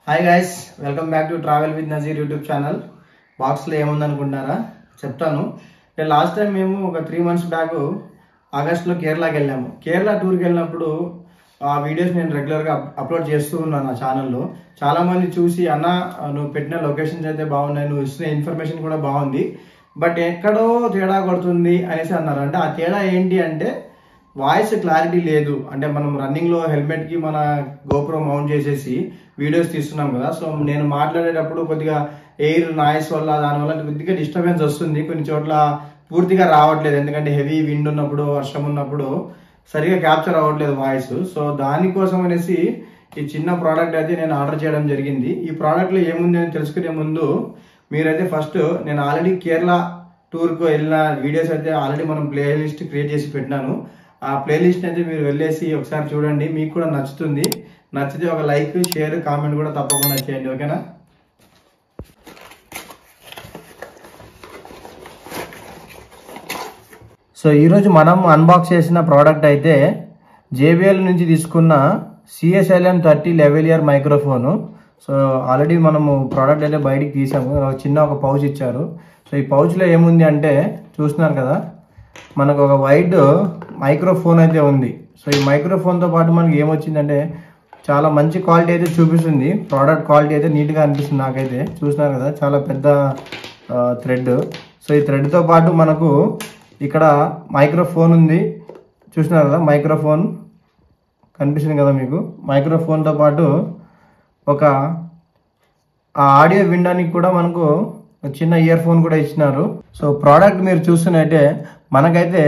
Hi guys, welcome back to travel with Nazir YouTube channel. బాక్స్లో ఏముందనుకుంటున్నారా చెప్తాను. లాస్ట్ టైం మేము ఒక 3 months బ్యాక్ ఆగస్ట్లో కేరళకి వెళ్ళాము. కేరళ టూర్కి వెళ్ళినప్పుడు ఆ వీడియోస్ నేను రెగ్యులర్గా అప్లోడ్ చేస్తూ ఉన్నాను నా ఛానల్లో. చాలామంది చూసి అన్న నువ్వు పెట్టిన లొకేషన్స్ అయితే బాగున్నాయి, నువ్వు ఇస్తున్న ఇన్ఫర్మేషన్ కూడా బాగుంది, బట్ ఎక్కడో తేడా కొడుతుంది అనేసి అన్నారు. అంటే ఆ తేడా ఏంటి అంటే వాయిస్ క్లారిటీ లేదు. అంటే మనం రన్నింగ్లో హెల్మెట్కి మన గోప్రో మౌంట్ చేసేసి వీడియోస్ తీస్తున్నాం కదా, సో నేను మాట్లాడేటప్పుడు కొద్దిగా ఎయిర్ నాయిస్ వల్ల దానివల్ల కొద్దిగా డిస్టర్బెన్స్ వస్తుంది. కొన్ని చోట్ల పూర్తిగా రావట్లేదు, ఎందుకంటే హెవీ విండ్ ఉన్నప్పుడు వర్షం ఉన్నప్పుడు సరిగా క్యాప్చర్ అవ్వట్లేదు వాయిస్. సో దానికోసం అనేసి ఈ చిన్న ప్రోడక్ట్ అయితే నేను ఆర్డర్ చేయడం జరిగింది. ఈ ప్రోడక్ట్లో ఏముంది అని తెలుసుకునే ముందు మీరైతే ఫస్ట్ నేను ఆల్రెడీ కేరళ టూర్కు వెళ్ళిన వీడియోస్ అయితే ఆల్రెడీ మనం ప్లేలిస్ట్ క్రియేట్ చేసి పెట్టినాను. ఆ ప్లేలిస్ట్ అయితే మీరు వెళ్ళేసి ఒకసారి చూడండి, మీకు కూడా నచ్చుతుంది. నచ్చితే ఒక లైక్, షేర్, కామెంట్ కూడా తప్పకుండా చేయండి, ఓకేనా? సో ఈరోజు మనం అన్బాక్స్ చేసిన ప్రోడక్ట్ అయితే JBL నుంచి తీసుకున్న CSLM30 లెవెలియర్ మైక్రోఫోను. సో ఆల్రెడీ మనము ప్రోడక్ట్ అయితే బయటికి తీసాము. చిన్న ఒక పౌచ్ ఇచ్చారు. సో ఈ పౌచ్లో ఏముంది అంటే చూస్తున్నారు కదా, మనకు ఒక వైడ్ మైక్రోఫోన్ అయితే ఉంది. సో ఈ మైక్రోఫోన్తో పాటు మనకి ఏమొచ్చిందంటే చాలా మంచి క్వాలిటీ అయితే చూపిస్తుంది. ప్రోడక్ట్ క్వాలిటీ అయితే నీట్గా అనిపిస్తుంది నాకైతే. చూస్తున్నారు కదా, చాలా పెద్ద థ్రెడ్. సో ఈ థ్రెడ్తో పాటు మనకు ఇక్కడ మైక్రోఫోన్ ఉంది. చూస్తున్నారు కదా, మైక్రోఫోన్ కనిపిస్తుంది కదా మీకు. మైక్రోఫోన్తో పాటు ఒక ఆడియో వినడానికి కూడా మనకు చిన్న ఇయర్ ఫోన్ కూడా ఇచ్చినారు. సో ప్రోడక్ట్ మీరు చూస్తున్నట్టే మనకైతే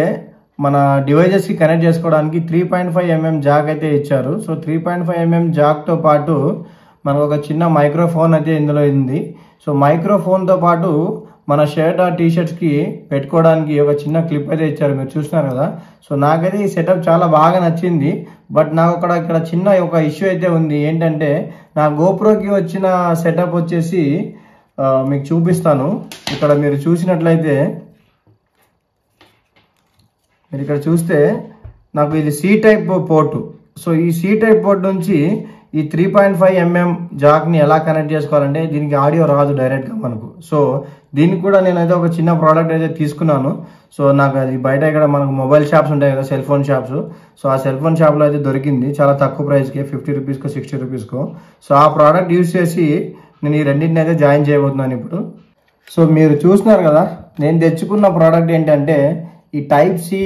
మన డివైజెస్కి కనెక్ట్ చేసుకోవడానికి 3.5mm జాక్ అయితే ఇచ్చారు. సో 3.5mm జాక్తో పాటు మనకు ఒక చిన్న మైక్రోఫోన్ అయితే ఇందులో ఉంది. సో మైక్రోఫోన్తో పాటు మన షర్ట్ ఆ టీషర్ట్స్కి పెట్టుకోవడానికి ఒక చిన్న క్లిప్ అయితే ఇచ్చారు, మీరు చూస్తున్నారు కదా. సో నాకైతే ఈ సెటప్ చాలా బాగా నచ్చింది. బట్ నాకు ఇక్కడ చిన్న ఒక ఇష్యూ అయితే ఉంది. ఏంటంటే నా గోప్రోకి వచ్చిన సెటప్ వచ్చేసి మీకు చూపిస్తాను. ఇక్కడ మీరు చూసినట్లయితే, మీరు ఇక్కడ చూస్తే నాకు ఇది C టైప్ పోర్టు. సో ఈ C టైప్ పోర్ట్ నుంచి ఈ 3.5mm జాక్ని ఎలా కనెక్ట్ చేసుకోవాలంటే దీనికి ఆడియో రాదు డైరెక్ట్గా మనకు. సో దీనికి కూడా నేనైతే ఒక చిన్న ప్రోడక్ట్ అయితే తీసుకున్నాను. సో నాకు అది బయట ఇక్కడ మనకు మొబైల్ షాప్స్ ఉంటాయి కదా, సెల్ ఫోన్ షాప్స్. సో ఆ సెల్ ఫోన్ షాప్లో అయితే దొరికింది చాలా తక్కువ ప్రైస్కి, 50 రూపీస్కో 60 రూపీస్కో. సో ఆ ప్రోడక్ట్ యూజ్ చేసి నేను ఈ రెండింటిని అయితే జాయిన్ చేయబోతున్నాను ఇప్పుడు. సో మీరు చూస్తున్నారు కదా, నేను తెచ్చుకున్న ప్రోడక్ట్ ఏంటంటే ఈ టైప్ C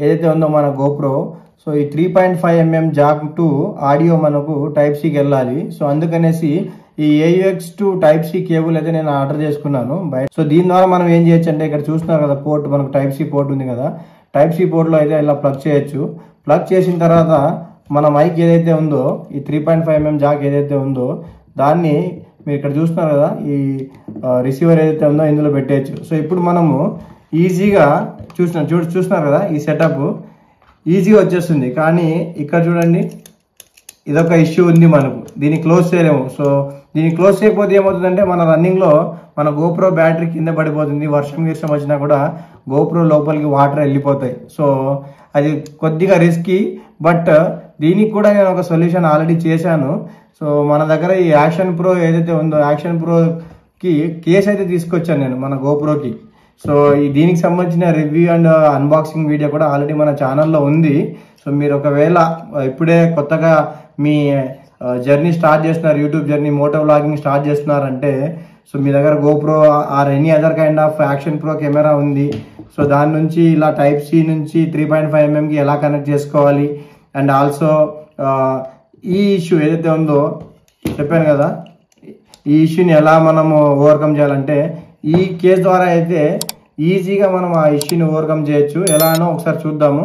ఏదైతే ఉందో మన గోప్రో. సో ఈ 3.5mm జాక్ టు ఆడియో మనకు టైప్ Cకి వెళ్ళాలి. సో అందుకనేసి ఈ AUX to type C cable అయితే నేను ఆర్డర్ చేసుకున్నాను బయట. సో దీని ద్వారా మనం ఏం చేయొచ్చు అంటే, ఇక్కడ చూస్తున్నారు కదా పోర్ట్, మనకు టైప్ C పోర్ట్ ఉంది కదా, టైప్ C పోర్ట్లో అయితే ఇలా ప్లగ్ చేయొచ్చు. ప్లగ్ చేసిన తర్వాత మన మైక్ ఏదైతే ఉందో, ఈ 3.5mm జాక్ ఏదైతే ఉందో దాన్ని మీరు ఇక్కడ చూస్తున్నారు కదా, ఈ రిసీవర్ ఏదైతే ఉందో ఇందులో పెట్టేయచ్చు. సో ఇప్పుడు మనము ఈజీగా చూస్తున్నారు కదా, ఈ సెటప్ ఈజీగా వచ్చేస్తుంది. కానీ ఇక్కడ చూడండి, ఇదొక ఇష్యూ ఉంది మనకు, దీన్ని క్లోజ్ చేయలేము. సో దీన్ని క్లోజ్ చేయకపోతే ఏమవుతుందంటే మన రన్నింగ్లో మన గోప్రో బ్యాటరీ కింద పడిపోతుంది. వర్షం వచ్చినా కూడా గోప్రో లోపలికి వాటర్ వెళ్ళిపోతాయి. సో అది కొద్దిగా రిస్కీ. బట్ దీనికి కూడా నేను ఒక సొల్యూషన్ ఆల్రెడీ చేశాను. సో మన దగ్గర ఈ యాక్షన్ ప్రో ఏదైతే ఉందో, యాక్షన్ ప్రోకి కేస్ అయితే తీసుకొచ్చాను నేను మన గోప్రోకి. సో దీనికి సంబంధించిన రివ్యూ అండ్ అన్బాక్సింగ్ వీడియో కూడా ఆల్రెడీ మన ఛానల్లో ఉంది. సో మీరు ఒకవేళ ఇప్పుడే కొత్తగా మీ జర్నీ స్టార్ట్ చేస్తున్నారు, YouTube journey, moto vlogging start చేస్తున్నారంటే, సో మీ దగ్గర GoPro or any other kind of action pro camera ఉంది. సో దాని నుంచి ఇలా టైప్ C నుంచి 3.5mmకి ఎలా కనెక్ట్ చేసుకోవాలి, అండ్ ఆల్సో ఈ ఇష్యూ ఏదైతే ఉందో చెప్పాను కదా, ఈ ఇష్యూని ఎలా మనము ఓవర్కమ్ చేయాలంటే ఈ కేస్ ద్వారా అయితే ఈజీగా మనం ఆ ఇష్యూని ఓవర్కమ్ చేయొచ్చు. ఎలానో ఒకసారి చూద్దాము.